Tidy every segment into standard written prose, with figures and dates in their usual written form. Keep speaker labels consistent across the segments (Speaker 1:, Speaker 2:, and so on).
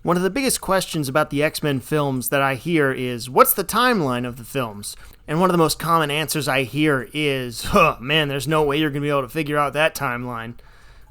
Speaker 1: One of the biggest questions about the X-Men films that I hear is, what's the timeline of the films? And one of the most common answers I hear is, man, there's no way you're going to be able to figure out that timeline.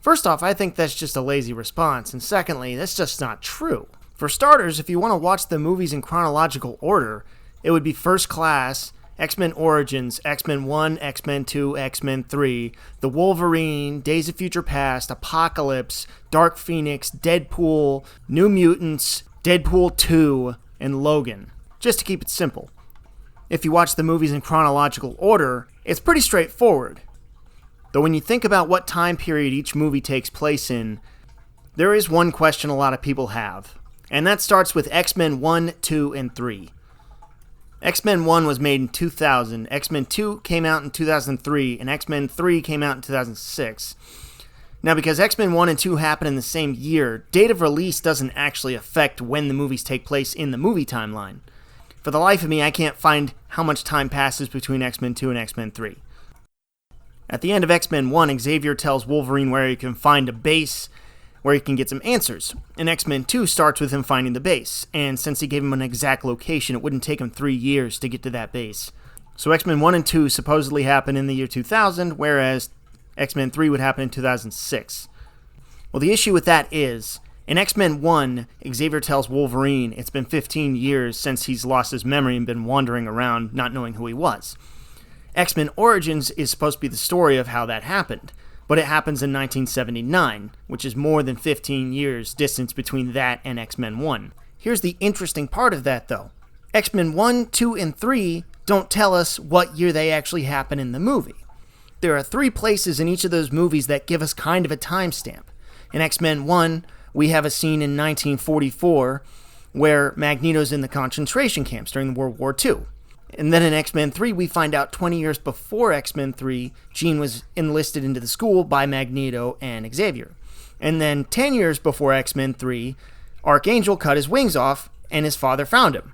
Speaker 1: First off, I think that's just a lazy response, and secondly, that's just not true. For starters, if you want to watch the movies in chronological order, it would be First Class, X-Men Origins, X-Men 1, X-Men 2, X-Men 3, The Wolverine, Days of Future Past, Apocalypse, Dark Phoenix, Deadpool, New Mutants, Deadpool 2, and Logan. Just to keep it simple. If you watch the movies in chronological order, it's pretty straightforward. Though when you think about what time period each movie takes place in, there is one question a lot of people have. And that starts with X-Men 1, 2, and 3. X-Men 1 was made in 2000, X-Men 2 came out in 2003, and X-Men 3 came out in 2006. Now, because X-Men 1 and 2 happen in the same year, date of release doesn't actually affect when the movies take place in the movie timeline. For the life of me, I can't find how much time passes between X-Men 2 and X-Men 3. At the end of X-Men 1, Xavier tells Wolverine where he can find a base where he can get some answers. And X-Men 2 starts with him finding the base, and since he gave him an exact location, it wouldn't take him 3 years to get to that base. So X-Men 1 and 2 supposedly happen in the year 2000, whereas X-Men 3 would happen in 2006. Well, the issue with that is, in X-Men 1, Xavier tells Wolverine it's been 15 years since he's lost his memory and been wandering around not knowing who he was. X-Men Origins is supposed to be the story of how that happened, but it happens in 1979, which is more than 15 years distance between that and X-Men 1. Here's the interesting part of that, though. X-Men 1, 2, and 3 don't tell us what year they actually happen in the movie. There are 3 places in each of those movies that give us kind of a timestamp. In X-Men 1, we have a scene in 1944 where Magneto's in the concentration camps during World War II. And then in X-Men 3, we find out 20 years before X-Men 3, Jean was enlisted into the school by Magneto and Xavier. And then 10 years before X-Men 3, Archangel cut his wings off and his father found him.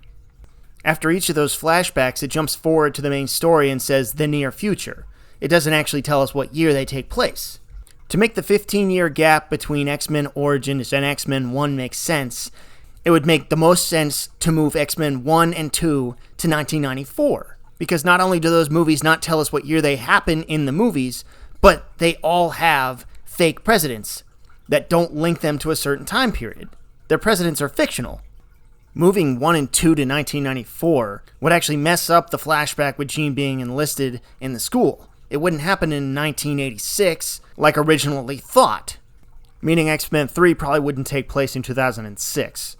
Speaker 1: After each of those flashbacks, it jumps forward to the main story and says the near future. It doesn't actually tell us what year they take place. To make the 15-year gap between X-Men Origins and X-Men 1 make sense, it would make the most sense to move X-Men 1 and 2 to 1994. Because not only do those movies not tell us what year they happen in the movies, but they all have fake presidents that don't link them to a certain time period. Their presidents are fictional. Moving 1 and 2 to 1994 would actually mess up the flashback with Jean being enlisted in the school. It wouldn't happen in 1986 like originally thought, meaning X-Men 3 probably wouldn't take place in 2006.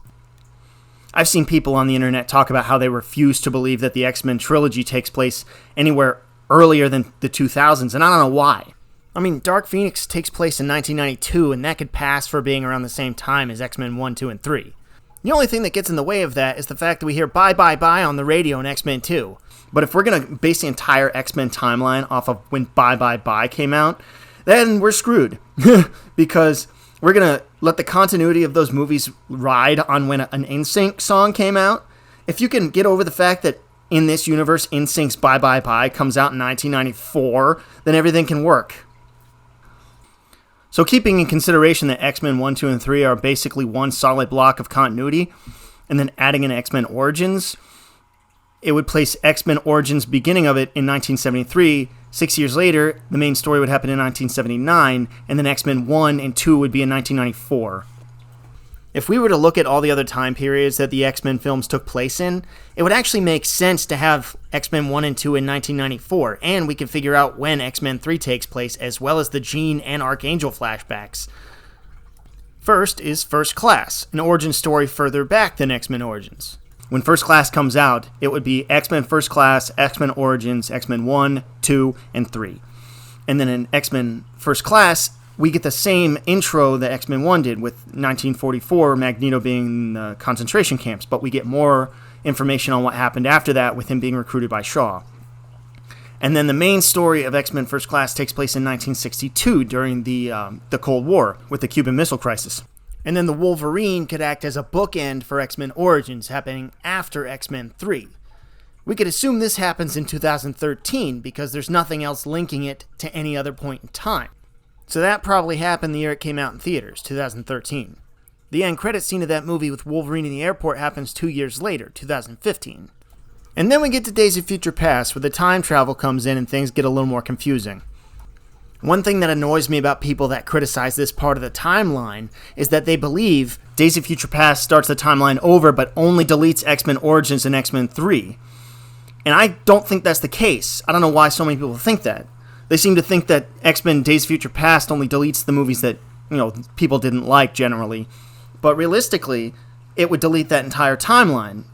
Speaker 1: I've seen people on the internet talk about how they refuse to believe that the X-Men trilogy takes place anywhere earlier than the 2000s, and I don't know why. I mean, Dark Phoenix takes place in 1992, and that could pass for being around the same time as X-Men 1, 2, and 3. The only thing that gets in the way of that is the fact that we hear bye bye bye on the radio in X-Men 2. But if we're going to base the entire X-Men timeline off of when bye bye bye came out, then we're screwed. Because we're going to let the continuity of those movies ride on when an NSYNC song came out. If you can get over the fact that in this universe, NSYNC's Bye Bye Bye comes out in 1994, then everything can work. So keeping in consideration that X-Men 1, 2, and 3 are basically one solid block of continuity, and then adding in X-Men Origins, it would place X-Men Origins beginning of it in 1973. 6 years later, the main story would happen in 1979, and then X-Men 1 and 2 would be in 1994. If we were to look at all the other time periods that the X-Men films took place in, it would actually make sense to have X-Men 1 and 2 in 1994, and we could figure out when X-Men 3 takes place, as well as the Jean and Archangel flashbacks. First is First Class, an origin story further back than X-Men Origins. When First Class comes out, it would be X-Men First Class, X-Men Origins, X-Men 1, 2, and 3. And then in X-Men First Class, we get the same intro that X-Men 1 did with 1944, Magneto being in the concentration camps, but we get more information on what happened after that with him being recruited by Shaw. And then the main story of X-Men First Class takes place in 1962 during the Cold War with the Cuban Missile Crisis. And then the Wolverine could act as a bookend for X-Men Origins, happening after X-Men 3. We could assume this happens in 2013 because there's nothing else linking it to any other point in time. So that probably happened the year it came out in theaters, 2013. The end credit scene of that movie with Wolverine in the airport happens 2 years later, 2015. And then we get to Days of Future Past, where the time travel comes in and things get a little more confusing. One thing that annoys me about people that criticize this part of the timeline is that they believe Days of Future Past starts the timeline over but only deletes X-Men Origins and X-Men 3. And I don't think that's the case. I don't know why so many people think that. They seem to think that X-Men Days of Future Past only deletes the movies that, people didn't like generally. But realistically, it would delete that entire timeline.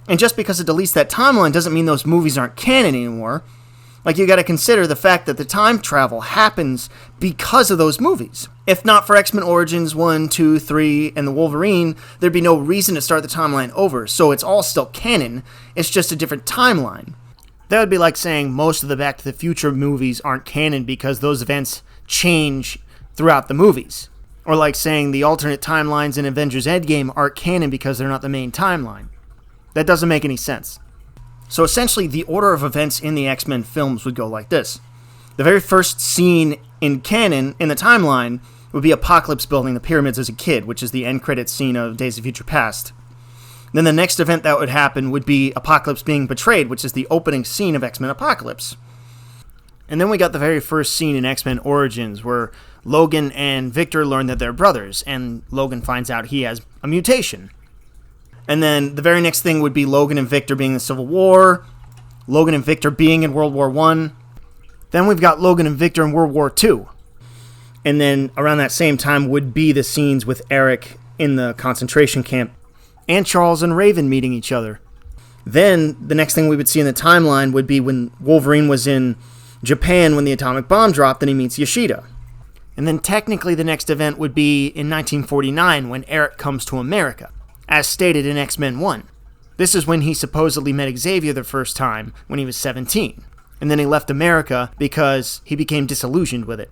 Speaker 1: And just because it deletes that timeline doesn't mean those movies aren't canon anymore. Like, you gotta consider the fact that the time travel happens because of those movies. If not for X-Men Origins 1, 2, 3, and the Wolverine, there'd be no reason to start the timeline over, so it's all still canon, it's just a different timeline. That would be like saying most of the Back to the Future movies aren't canon because those events change throughout the movies. Or like saying the alternate timelines in Avengers Endgame aren't canon because they're not the main timeline. That doesn't make any sense. So essentially, the order of events in the X-Men films would go like this. The very first scene in canon, in the timeline, would be Apocalypse building the pyramids as a kid, which is the end credits scene of Days of Future Past. Then the next event that would happen would be Apocalypse being betrayed, which is the opening scene of X-Men Apocalypse. And then we got the very first scene in X-Men Origins, where Logan and Victor learn that they're brothers, and Logan finds out he has a mutation. And then the very next thing would be Logan and Victor being in the Civil War, Logan and Victor being in World War I. Then we've got Logan and Victor in World War II. And then around that same time would be the scenes with Eric in the concentration camp, and Charles and Raven meeting each other. Then the next thing we would see in the timeline would be when Wolverine was in Japan when the atomic bomb dropped and he meets Yoshida. And then technically the next event would be in 1949 when Eric comes to America, as stated in X-Men 1. This is when he supposedly met Xavier the first time, when he was 17. And then he left America because he became disillusioned with it.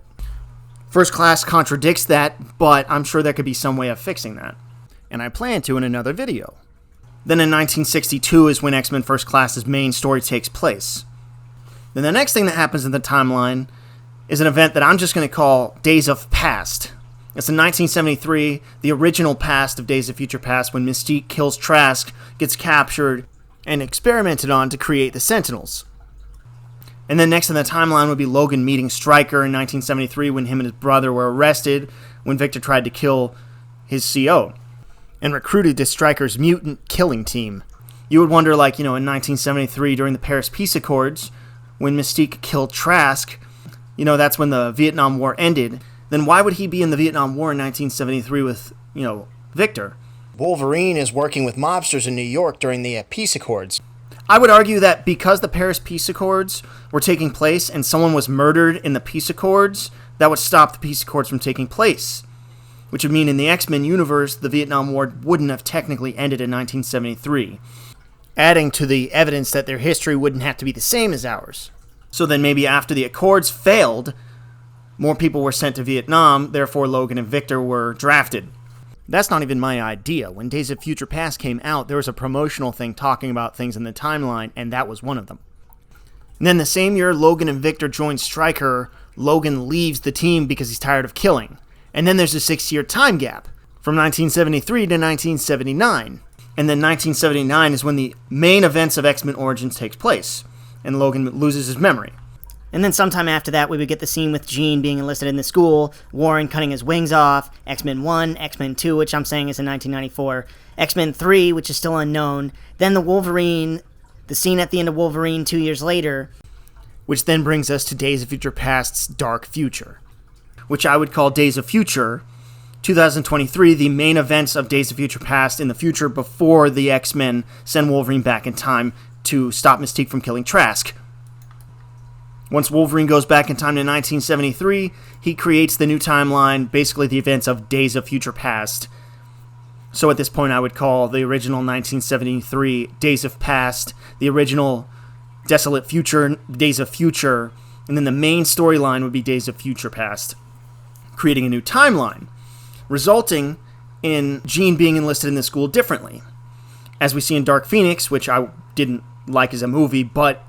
Speaker 1: First Class contradicts that, but I'm sure there could be some way of fixing that. And I plan to in another video. Then in 1962 is when X-Men First Class's main story takes place. Then the next thing that happens in the timeline is an event that I'm just going to call Days of Past. It's in 1973, the original past of Days of Future Past, when Mystique kills Trask, gets captured, and experimented on to create the Sentinels. And then next in the timeline would be Logan meeting Stryker in 1973 when him and his brother were arrested when Victor tried to kill his CO and recruited to Stryker's mutant killing team. You would wonder, in 1973 during the Paris Peace Accords, when Mystique killed Trask, that's when the Vietnam War ended. Then why would he be in the Vietnam War in 1973 with, Victor? Wolverine is working with mobsters in New York during the Peace Accords. I would argue that because the Paris Peace Accords were taking place and someone was murdered in the Peace Accords, that would stop the Peace Accords from taking place. Which would mean in the X-Men universe, the Vietnam War wouldn't have technically ended in 1973. Adding to the evidence that their history wouldn't have to be the same as ours. So then maybe after the Accords failed, more people were sent to Vietnam, therefore Logan and Victor were drafted. That's not even my idea. When Days of Future Past came out, there was a promotional thing talking about things in the timeline, and that was one of them. And then the same year Logan and Victor joined Stryker, Logan leaves the team because he's tired of killing. And then there's a 6-year time gap, from 1973 to 1979. And then 1979 is when the main events of X-Men Origins takes place, and Logan loses his memory.
Speaker 2: And then sometime after that, we would get the scene with Jean being enlisted in the school, Warren cutting his wings off, X-Men 1, X-Men 2, which I'm saying is in 1994, X-Men 3, which is still unknown, then the Wolverine, the scene at the end of Wolverine 2 years later.
Speaker 1: Which then brings us to Days of Future Past's Dark Future, which I would call Days of Future 2023, the main events of Days of Future Past in the future before the X-Men send Wolverine back in time to stop Mystique from killing Trask. Once Wolverine goes back in time to 1973, he creates the new timeline, basically the events of Days of Future Past. So at this point, I would call the original 1973 Days of Past, the original Desolate Future, Days of Future, and then the main storyline would be Days of Future Past, creating a new timeline, resulting in Jean being enlisted in the school differently. As we see in Dark Phoenix, which I didn't like as a movie, but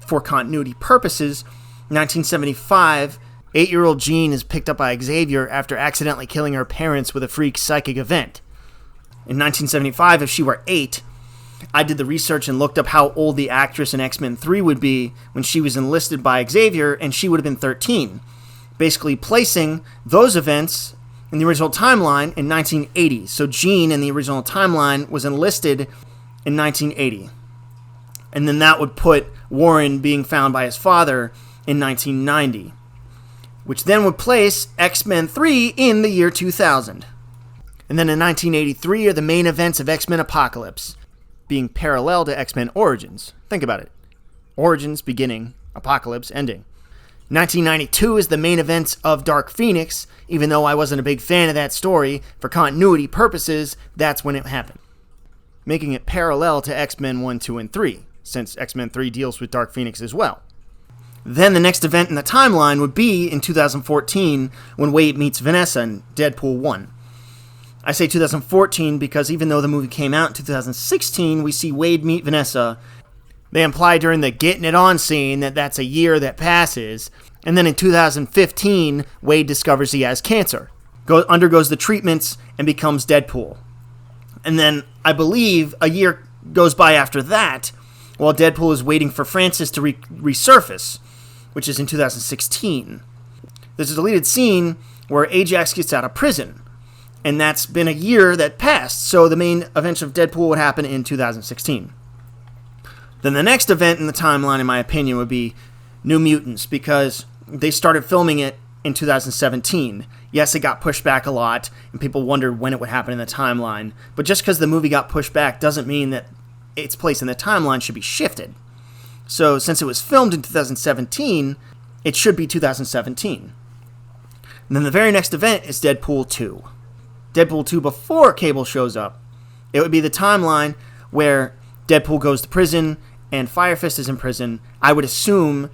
Speaker 1: for continuity purposes, 1975, 8-year-old Jean is picked up by Xavier after accidentally killing her parents with a freak psychic event. In 1975, if she were 8, I did the research and looked up how old the actress in X-Men 3 would be when she was enlisted by Xavier, and she would have been 13. Basically placing those events in the original timeline in 1980. So Jean in the original timeline was enlisted in 1980. And then that would put Warren being found by his father in 1990, which then would place X-Men 3 in the year 2000. And then in 1983 are the main events of X-Men Apocalypse, being parallel to X-Men Origins. Think about it. Origins beginning, Apocalypse ending. 1992 is the main events of Dark Phoenix. Even though I wasn't a big fan of that story, for continuity purposes, that's when it happened, making it parallel to X-Men 1, 2, and 3, since X-Men 3 deals with Dark Phoenix as well. Then the next event in the timeline would be in 2014 when Wade meets Vanessa in Deadpool 1. I say 2014 because even though the movie came out in 2016, we see Wade meet Vanessa. They imply during the getting it on scene that that's a year that passes. And then in 2015, Wade discovers he has cancer, undergoes the treatments, and becomes Deadpool. And then I believe a year goes by after that while Deadpool is waiting for Francis to resurface, which is in 2016. There's a deleted scene where Ajax gets out of prison. And that's been a year that passed, so the main events of Deadpool would happen in 2016. Then the next event in the timeline, in my opinion, would be New Mutants, because they started filming it in 2017. Yes, it got pushed back a lot, and people wondered when it would happen in the timeline, but just because the movie got pushed back doesn't mean that its place in the timeline should be shifted. So since it was filmed in 2017, it should be 2017. And then the very next event is Deadpool 2. Deadpool 2 before Cable shows up. It would be the timeline where Deadpool goes to prison and Fire Fist is in prison. I would assume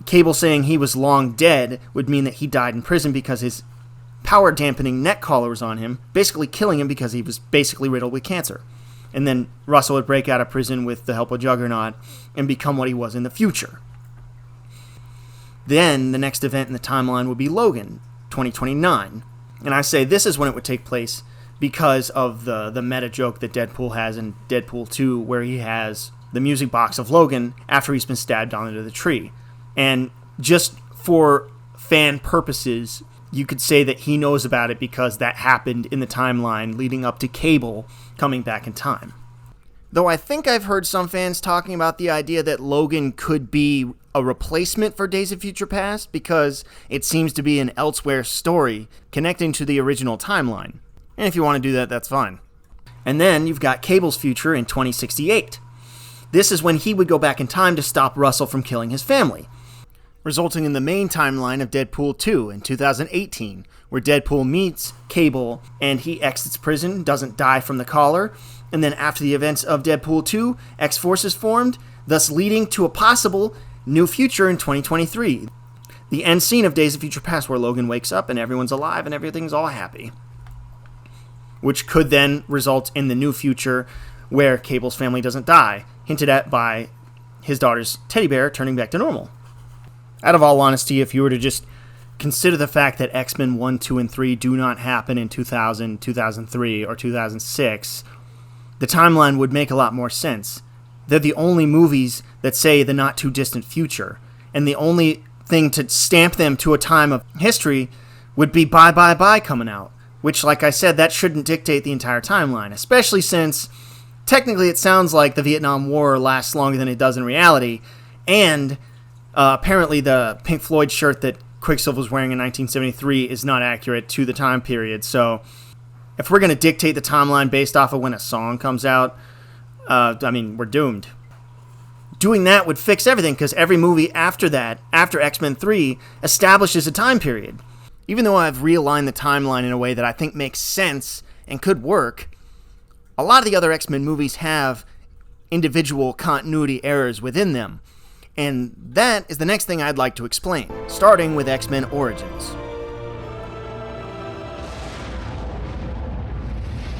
Speaker 1: Cable saying he was long dead would mean that he died in prison because his power dampening neck collar was on him, basically killing him because he was basically riddled with cancer. And then Russell would break out of prison with the help of Juggernaut and become what he was in the future. Then the next event in the timeline would be Logan, 2029. And I say this is when it would take place because of the meta joke that Deadpool has in Deadpool 2, where he has the music box of Logan after he's been stabbed onto the tree. And just for fan purposes, you could say that he knows about it because that happened in the timeline leading up to Cable coming back in time. Though I think I've heard some fans talking about the idea that Logan could be a replacement for Days of Future Past because it seems to be an elsewhere story connecting to the original timeline. And if you want to do that, that's fine. And then you've got Cable's future in 2068. This is when he would go back in time to stop Russell from killing his family, resulting in the main timeline of Deadpool 2 in 2018, where Deadpool meets Cable and he exits prison, doesn't die from the collar, and then after the events of Deadpool 2, X-Force is formed, thus leading to a possible new future in 2023. The end scene of Days of Future Past where Logan wakes up and everyone's alive and everything's all happy. Which could then result in the new future where Cable's family doesn't die, hinted at by his daughter's teddy bear turning back to normal. Out of all honesty, if you were to just consider the fact that X-Men 1, 2, and 3 do not happen in 2000, 2003, or 2006, the timeline would make a lot more sense. They're the only movies that say the not-too-distant future, and the only thing to stamp them to a time of history would be Bye Bye Bye coming out, which, like I said, that shouldn't dictate the entire timeline, especially since technically it sounds like the Vietnam War lasts longer than it does in reality, and apparently the Pink Floyd shirt that Quicksilver was wearing in 1973 is not accurate to the time period, so if we're going to dictate the timeline based off of when a song comes out, we're doomed. Doing that would fix everything, because every movie after that, after X-Men 3, establishes a time period. Even though I've realigned the timeline in a way that I think makes sense and could work, a lot of the other X-Men movies have individual continuity errors within them. And that is the next thing I'd like to explain, starting with X-Men Origins.